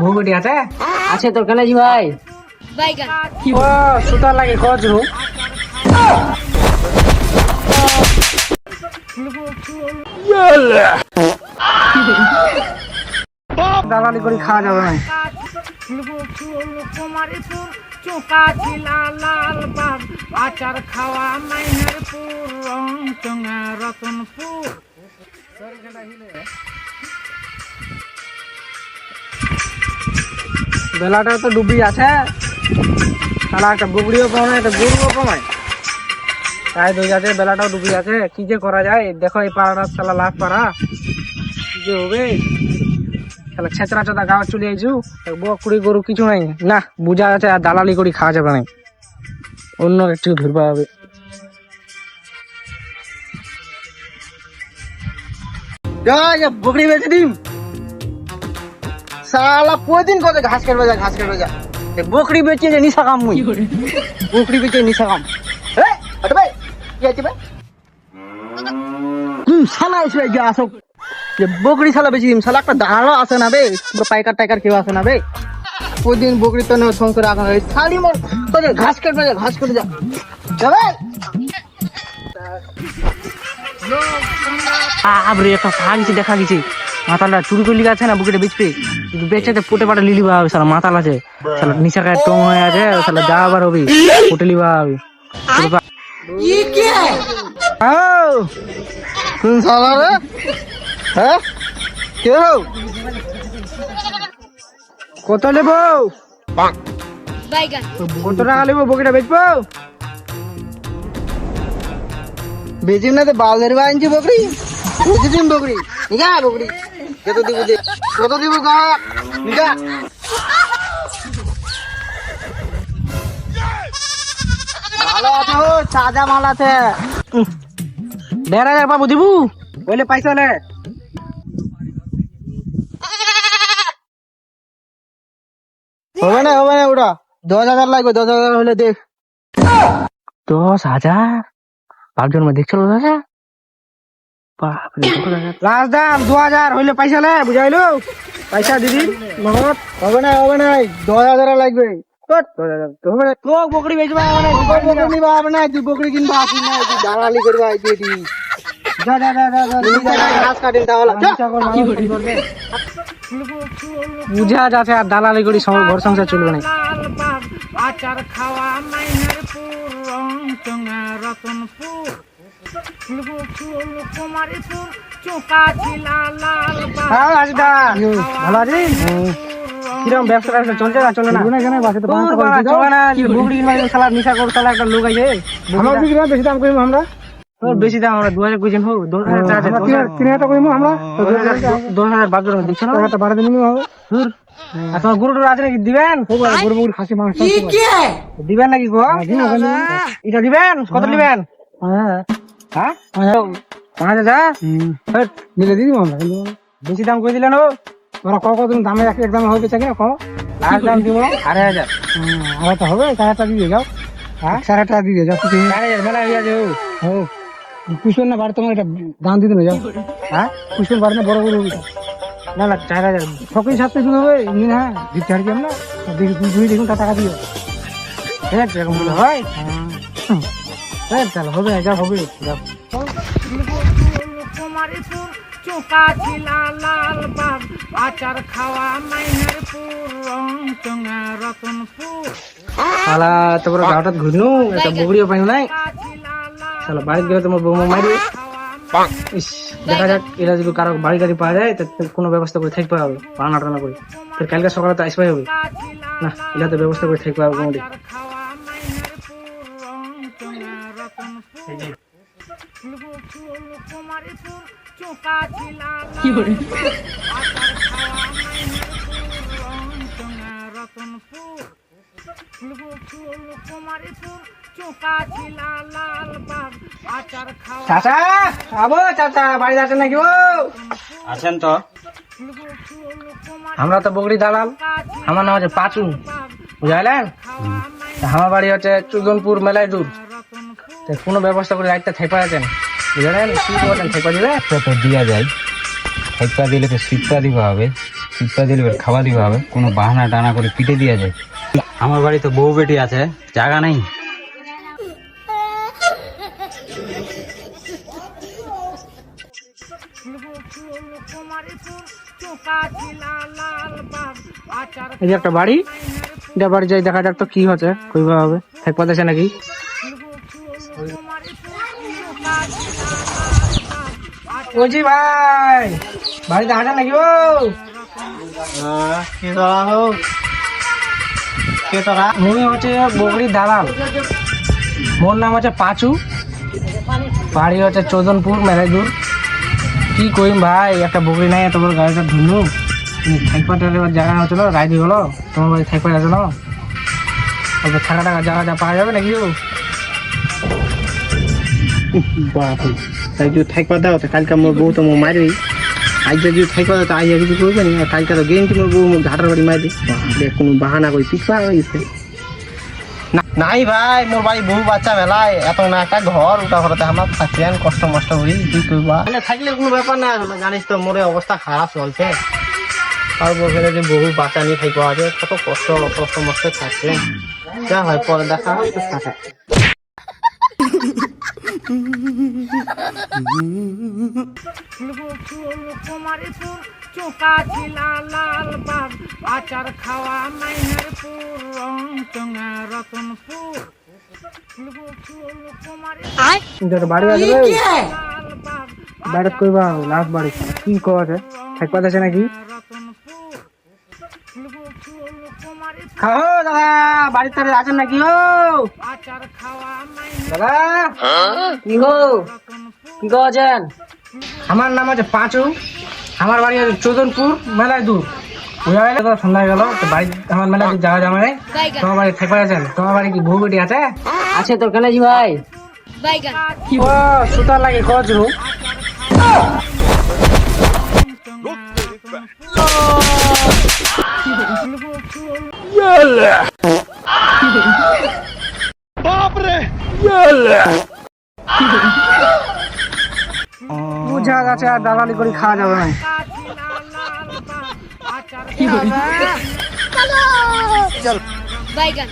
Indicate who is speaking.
Speaker 1: ভুগুটি আছে
Speaker 2: আছে তোর কানাজি ভাই।
Speaker 1: ও সুতা লাগে খরচ দালালি করে খাওয়া যাবে না।
Speaker 3: চোকা ছিলা লাল বাগ আচার খাওয়া মাইনারপুর রং চঙ্গা রতনপুর।
Speaker 1: বেলাটা তো ডুবি আছে, শালা একটা বুগড়িও কমায় একটা গরুও কমায়, তাই দুই যাচ্ছে বেলাটাও ডুবি আছে। কি যে করা যায় দেখো, এই পাড়াটা শালা লাভ পাড়া, কি যে হবে শালা ছেঁচড়া চোদা গাঁও চলে আইছু, বকড়ি গরু কিছু নাই না, বুঝা আছে আর দালালি করে খাওয়া যাবে না, অন্য একটু ধরবা হবে।
Speaker 2: বকরি বেঁচে দিম শালা প্রতিদিন কত ঘাস কাটবে যা ঘাস কাটবে যা, বকরি বেঁচে যে নিশা কাম মুই, বকরি বেঁচে নিশা কাম। ভাই কি আছে ভাই শালা এসে গিয়ে আসো, যে বকরি শালা বেঁচে দিম, শালা একটা দাঁড়ানো আসে না বে, পুরো পাইকার টাইকার কেউ আসে না বে, প্রতিদিন বকরি তো সংসারে আঁকা হয় শালি মোর কত ঘাস কাটবে যা ঘাস কাটবে যা যাবে।
Speaker 1: আবরে একটা পাওয়া গেছে, দেখা গেছে মাতালটা চুরি করে লিখে আছে না, বুকেটে বেচবে কিন্তু বেচে পোটে পাটে লিলি বা হবে, শালা মাতাল আছে, শালা নিশা খায় টং হয়ে আছে, শালা যা আবার হবে পোটে লিবা হবে।
Speaker 2: কোন শালা রে? হ্যাঁ কেউ
Speaker 1: কত নেব, কত টাকা নেবো বকেটা বেচবো?
Speaker 2: বেজিম না তো বালের বা আনছি বকরি, বেঁচে দিম বকরি নিগা বকরি কত দিব দে, কত দিব গা নিগা। ভালো আছে ও, তাজা মাল আছে।
Speaker 1: 1,500 পাবো দিবু বলে পয়সা নে।
Speaker 2: হবে না ওটা 10,000 লাগবে, 10,000 হলে দেখ।
Speaker 1: 10,000 ভাবজন মধ্যে দেখছিল দাদা, লাস্ট দাম 2,000 হইলে পয়সা নে, বুঝাইলো পয়সা দিদি নগদ।
Speaker 2: হবে না 10,000 লাগবে।
Speaker 1: তোক বকরি বেচবা মানে
Speaker 2: বকরি নিবা হবে না, তুই বকরি কিনবা আসি না, তুই দালালি করবা দিয়ে দি।
Speaker 1: যা যা যা যা
Speaker 2: ঘাস কাটেন তাহলে
Speaker 1: বুঝা যাচ্ছে আর দালালি করি ঘর সংসার চলবে না।
Speaker 3: লাল বাগ আচার খাওয়া মাইনারপুর রং চঙ্গা রতনপুর। কুমারীপুর চোকা ছিলা লাল বাগ
Speaker 1: ভালো আছিস? কিরকম ব্যবসা ব্যবসা চলছে না চলে না? নিশা কর শালা একটা লোক আছে,
Speaker 2: বেশি দাম করিব আমরা,
Speaker 1: তোর বেশি দাম আমরা 2,000 কইছেন হোক,
Speaker 2: 3,000 করিব আমরা,
Speaker 1: 10,000 বাজার দিচ্ছ না,
Speaker 2: 12 দিন হবে।
Speaker 1: আর তোমার গরু টরু আছে নাকি দিবেন?
Speaker 2: গরু মুরগি খাসি মাংস
Speaker 1: দিবেন নাকি গো? এটা দিবেন? কত দিবেন? হ্যাঁ 5,000
Speaker 2: মিলে দিই আমরা,
Speaker 1: বেশি দাম করে দিলেন ও,
Speaker 2: ওরা কদিন দামে এক দামে হবে চাকি না কম,
Speaker 1: লাস্ট দাম দিব 2,500।
Speaker 2: আমার তো হবে 4,000 দিয়ে যাও, 4,000 দিয়ে যাও,
Speaker 1: 4,000 মেলা হয়ে যাবে ও।
Speaker 2: কুশন না বাড়ি তোমার এটা দাম দিয়ে দেবে যাও, কুশন বাড়ি না বড় বড়
Speaker 1: না না 4,000
Speaker 2: সকল সাথে শুরু হবে ইঞ্জিন, হ্যাঁ দিতে হারি আমরা দুই দেখুন টাকা দিও,
Speaker 1: ঠিক আছে এরকম বলে হয়? তাহলে হবে যা হবে যাও।
Speaker 3: কুমারীপুর চোকা ছিলা লাল বাগ আচার খাওয়া মাইনারপুর রং চঙ্গা রতনপুর।
Speaker 1: শালা তারপর গাওটা ঘুরনু একটা বগড়িও পাইল নাই, শালা বাড়ি গেলে তোমার বৌমা মারি। ইস দেখা যাক, এরা যদি কারো বাড়ি গাড়ি পাওয়া যায় তো কোনো ব্যবস্থা করে থাকতে হবে, রান্না টান্না করে, তোর কালকে সকালে তো আসবাই হবে না, এরা তো ব্যবস্থা করে থাকতে হবে কোনোদিন।
Speaker 3: কুমারীপুর চোকা ছিলা লাল আচার খাওয়া মাইনারপুর রং চঙ্গা রতনপুর। কুমারীপুর চোকা ছিলা লাল বাগ আচার খাওয়া।
Speaker 1: চাচা আবো, চাচা বাড়ি যাচ্ছেন নাকি? ও
Speaker 4: আছেন তো?
Speaker 1: আমরা তো বগড়ি দালাল, আমার নাম হচ্ছে পাচু, বুঝাইলেন? আমার বাড়ি হচ্ছে চুদনপুর, মেলায় দূর, কোনো ব্যবস্থা করে একটা থেপা আছেন, বুঝলেন? কি করবেন থেপা দিবে?
Speaker 4: তো দিয়া যায়, থেপা দিলে তো শীতটা দিবা হবে, টিপ্পা দিলে এবার খাওয়া দিতে হবে, কোনো বাহানা টানা করে পিটে দিয়ে যায়। আমার বাড়িতে বউ বেটি আছে, জায়গা নাই।
Speaker 1: এই যে একটা বাড়ি, এটা বাড়ি যাই দেখা যাক তো কি হচ্ছে, কইবা হবে থাক পাতেছে নাকি। বলছি ভাই, বাড়িতে হাজার নাকি ও?
Speaker 2: কে তোরা হোক, কে তোরা?
Speaker 1: মনে হচ্ছে বকরির দালাল। মোর নাম হচ্ছে পাঁচু, বাড়ি হচ্ছে চৌদনপুর মেরাইদুর। কি কইম ভাই, একটা বকরি নাই এত বড় গাড়িটা ধুলু, থাকপাতে জায়গা হচ্ছিল রায় দিয়ে হলো, তোমার বাড়ি থাকপা যাচ্ছে না, থাকা টাকা জায়গা যা পাওয়া যাবে নাকি ও?
Speaker 2: বাপরে, তাই যদি থাকবা দাও তো কালকে মোর বউ তো মোর মারবি। আজকে যদি থাকবা দাও তো আইয়া কিছু করবে না, কালকে তো গেম মোর বউ ঘাটার বাড়ি মারবে। বাপরে, কোনো বাহানা করে পিছপা হয়ে গেছে। নাই ভাই, মোর বাড়ি বহু বাচ্চা মেলায়, এত না একটা ঘর, ওটা ঘরতে আমার থাকছেন কষ্ট মষ্ট করি, কি করবা। থাকলে কোনো ব্যাপার না, জানিস তো মোরে অবস্থা খারাপ চলছে, আর বলছে যে বহু বাচ্চা নিয়ে থাকবা আছে, কত কষ্ট কষ্ট মষ্ট থাকছেন। যা হয় পরে দেখা হবে, থাকে।
Speaker 3: কুমারীপুর চোকা ছিলা লাল বাগ আচার খাওয়া মাইনারপুর রং চঙ্গা রতনপুর
Speaker 1: বাড়ি আছে বাইরে কইবা লাস্ট বাড়ি কি কছে থাক পাতেছে নাকি। খাও দাদা, বাড়িতে আছেন নাকি ও দাদা? কি গো, কি করছেন? আমার নাম আছে পাঁচু, আমার বাড়ি আছে চৌদনপুর মেলায় দূর। ঠান্ডা হয়ে গেল বাড়ি, আমার মেলায় দূর যাওয়া যাবে না। তোমার বাড়ি থেকে আছেন? তোমার বাড়ি কি বউ বেটি আছে? আছে তোর কেন ভাই? ও সুতার লাগে কচরু। বুঝা যাচ্ছে আর দালালি করে খাওয়া যাবে না।
Speaker 5: बैगन